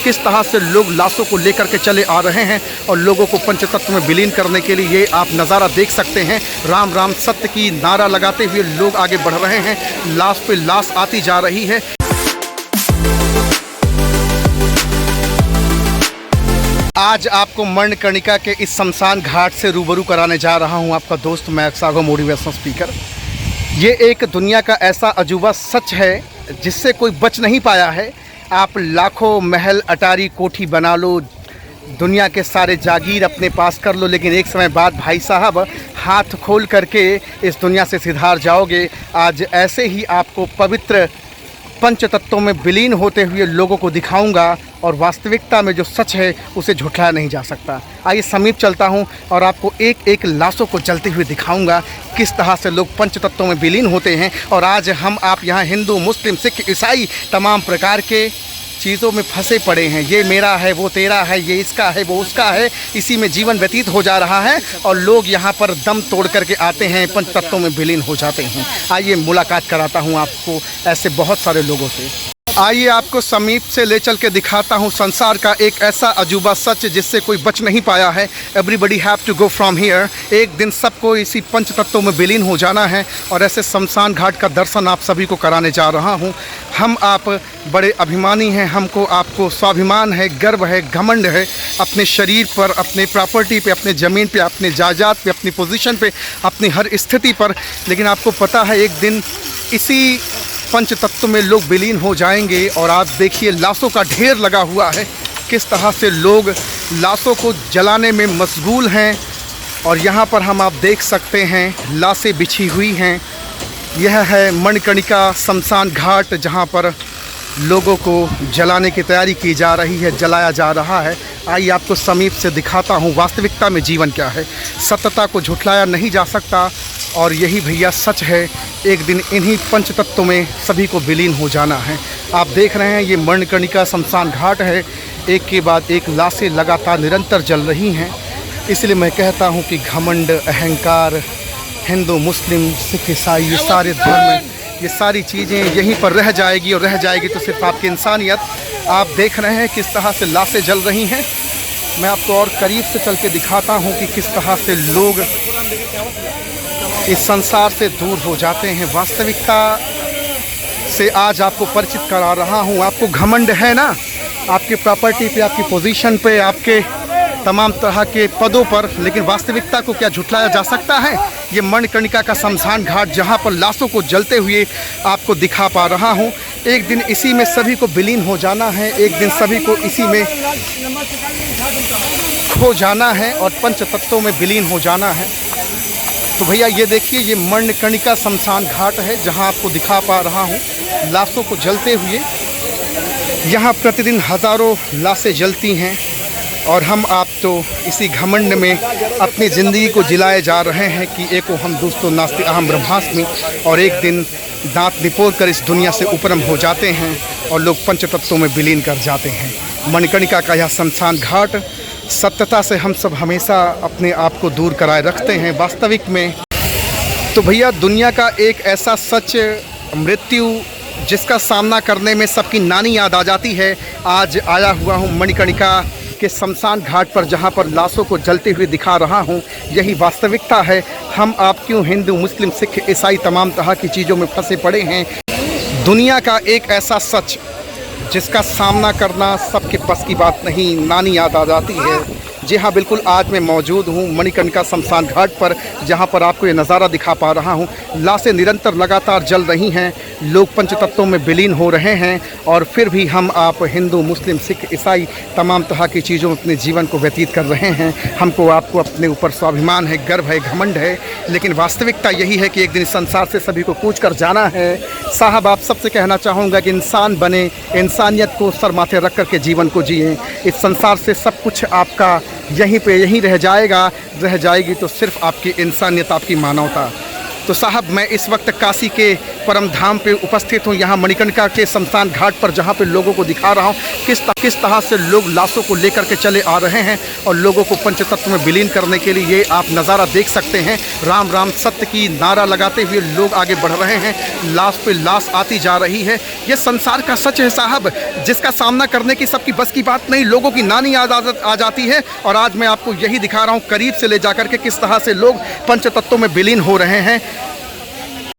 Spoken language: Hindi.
किस तरह से लोग लाशों को लेकर के चले आ रहे हैं और लोगों को पंचतत्व में विलीन करने के लिए ये आप नज़ारा देख सकते हैं। राम राम सत्य की नारा लगाते हुए लोग आगे बढ़ रहे हैं, लाश पे लाश आती जा रही है। आज आपको मणिकर्णिका के इस शमशान घाट से रूबरू कराने जा रहा हूं आपका दोस्त मैं सागो मोटिवेशनल स्पीकर। ये एक दुनिया का ऐसा अजूबा सच है जिससे कोई बच नहीं पाया है। आप लाखों महल अटारी कोठी बना लो, दुनिया के सारे जागीर अपने पास कर लो, लेकिन एक समय बाद भाई साहब हाथ खोल करके इस दुनिया से सिधार जाओगे। आज ऐसे ही आपको पवित्र पंचतत्वों में विलीन होते हुए लोगों को दिखाऊंगा और वास्तविकता में जो सच है उसे झुठलाया नहीं जा सकता। आइए समीप चलता हूं और आपको एक एक लाशों को जलते हुए दिखाऊंगा किस तरह से लोग पंचतत्वों में विलीन होते हैं। और आज हम आप यहां हिंदू, मुस्लिम, सिख, ईसाई तमाम प्रकार के चीज़ों में फंसे पड़े हैं। ये मेरा है, वो तेरा है, ये इसका है, वो उसका है, इसी में जीवन व्यतीत हो जा रहा है और लोग यहाँ पर दम तोड़ करके आते हैं, पंचतत्वों में विलीन हो जाते हैं। आइए मुलाकात कराता हूँ आपको ऐसे बहुत सारे लोगों से। आइए आपको समीप से ले चल के दिखाता हूँ संसार का एक ऐसा अजूबा सच जिससे कोई बच नहीं पाया है। Everybody have to go from here. एक दिन सबको इसी पंचतत्वों में विलीन हो जाना है और ऐसे शमशान घाट का दर्शन आप सभी को कराने जा रहा हूँ। हम आप बड़े अभिमानी हैं, हमको आपको स्वाभिमान है, गर्व है, घमंड है अपने शरीर पर, अपने प्रॉपर्टी पे, अपने ज़मीन पे, अपने जायदाद पे, अपनी पोजीशन पे, अपनी हर स्थिति पर। लेकिन आपको पता है एक दिन इसी पंचतत्व में लोग विलीन हो जाएंगे और आप देखिए लाशों का ढेर लगा हुआ है, किस तरह से लोग लाशों को जलाने में मशगूल हैं। और यहाँ पर हम आप देख सकते हैं लाशें बिछी हुई हैं। यह है मणिकर्णिका शमशान घाट जहाँ पर लोगों को जलाने की तैयारी की जा रही है, जलाया जा रहा है। आइए आपको समीप से दिखाता हूँ वास्तविकता में जीवन क्या है। सत्यता को झुठलाया नहीं जा सकता और यही भैया सच है। एक दिन इन्हीं पंचतत्वों में सभी को विलीन हो जाना है। आप देख रहे हैं ये मणिकर्णिका शमशान घाट है, एक के बाद एक लाशें लगातार निरंतर जल रही हैं। इसलिए मैं कहता हूँ कि घमंड, अहंकार, हिंदू, मुस्लिम, सिख, ईसाई, ये सारे धर्म, ये सारी चीज़ें यहीं पर रह जाएगी और रह जाएगी तो सिर्फ आपकी इंसानियत। आप देख रहे हैं किस तरह से लाशें जल रही हैं। मैं आपको और करीब से चल के दिखाता हूँ कि किस तरह से लोग इस संसार से दूर हो जाते हैं। वास्तविकता से आज आपको परिचित करा रहा हूँ। आपको घमंड है ना आपकी प्रॉपर्टी पे, आपकी पोजीशन पे, आपके तमाम तरह के पदों पर, लेकिन वास्तविकता को क्या झुठलाया जा सकता है? ये मणिकर्णिका का शमशान घाट जहाँ पर लाशों को जलते हुए आपको दिखा पा रहा हूँ। एक दिन इसी में सभी को विलीन हो जाना है, एक दिन सभी को इसी में खो जाना है और पंचतत्वों में विलीन हो जाना है। तो भैया ये देखिए ये मणिकर्णिका शमशान घाट है जहाँ आपको दिखा पा रहा हूँ लाशों को जलते हुए। यहाँ प्रतिदिन हज़ारों लाशें जलती हैं और हम आप तो इसी घमंड में अपनी ज़िंदगी को जिलाए जा रहे हैं कि एको हम दोस्तों नास्ति अहम ब्रह्मास्मि। और एक दिन दांत निपोर कर इस दुनिया से उपरम हो जाते हैं और लोग पंचतत्वों में विलीन कर जाते हैं। मणिकर्णिका का यह शमशान घाट सत्यता से हम सब हमेशा अपने आप को दूर कराए रखते हैं। वास्तविक में तो भैया दुनिया का एक ऐसा सच, मृत्यु जिसका सामना करने में सबकी नानी याद आ जाती है। आज आया हुआ हूँ मणिकर्णिका के शमशान घाट पर जहाँ पर लाशों को जलते हुए दिखा रहा हूँ। यही वास्तविकता है। हम आप क्यों हिंदू, मुस्लिम, सिख, ईसाई तमाम तरह की चीज़ों में फंसे पड़े हैं। दुनिया का एक ऐसा सच जिसका सामना करना सबके बस की बात नहीं, नानी याद आ जाती है। जी हाँ बिल्कुल, आज मैं मौजूद हूँ मणिकर्णिका शमशान घाट पर जहाँ पर आपको ये नज़ारा दिखा पा रहा हूँ। लाशें निरंतर लगातार जल रही हैं, लोग पंचतत्वों में विलीन हो रहे हैं और फिर भी हम आप हिंदू, मुस्लिम, सिख, ईसाई तमाम तरह की चीज़ों में अपने जीवन को व्यतीत कर रहे हैं। हमको आपको अपने ऊपर स्वाभिमान है, गर्व है, घमंड है, लेकिन वास्तविकता यही है कि एक दिन इस संसार से सभी को कूच कर जाना है। साहब आप सबसे कहना चाहूँगा कि इंसान बने, इंसानियत को सर माथे रख कर के जीवन को जिए। इस संसार से सब कुछ आपका यहीं रह जाएगा, रह जाएगी तो सिर्फ आपकी इंसानियत, आपकी मानवता। तो साहब मैं इस वक्त काशी के परम धाम पे उपस्थित हूँ, यहाँ मणिकर्णिका के शमशान घाट पर, जहाँ पे लोगों को दिखा रहा हूँ किस तरह से लोग लाशों को लेकर के चले आ रहे हैं और लोगों को पंचतत्व में विलीन करने के लिए। ये आप नज़ारा देख सकते हैं, राम राम सत्य की नारा लगाते हुए लोग आगे बढ़ रहे हैं, लाश पे लाश आती जा रही है। ये संसार का सच है साहब, जिसका सामना करने की सबकी बस की बात नहीं, लोगों की नानी आ जाती है। और आज मैं आपको यही दिखा रहा हूँ करीब से ले जाकर के किस तरह से लोग पंचतत्वों में विलीन हो रहे हैं।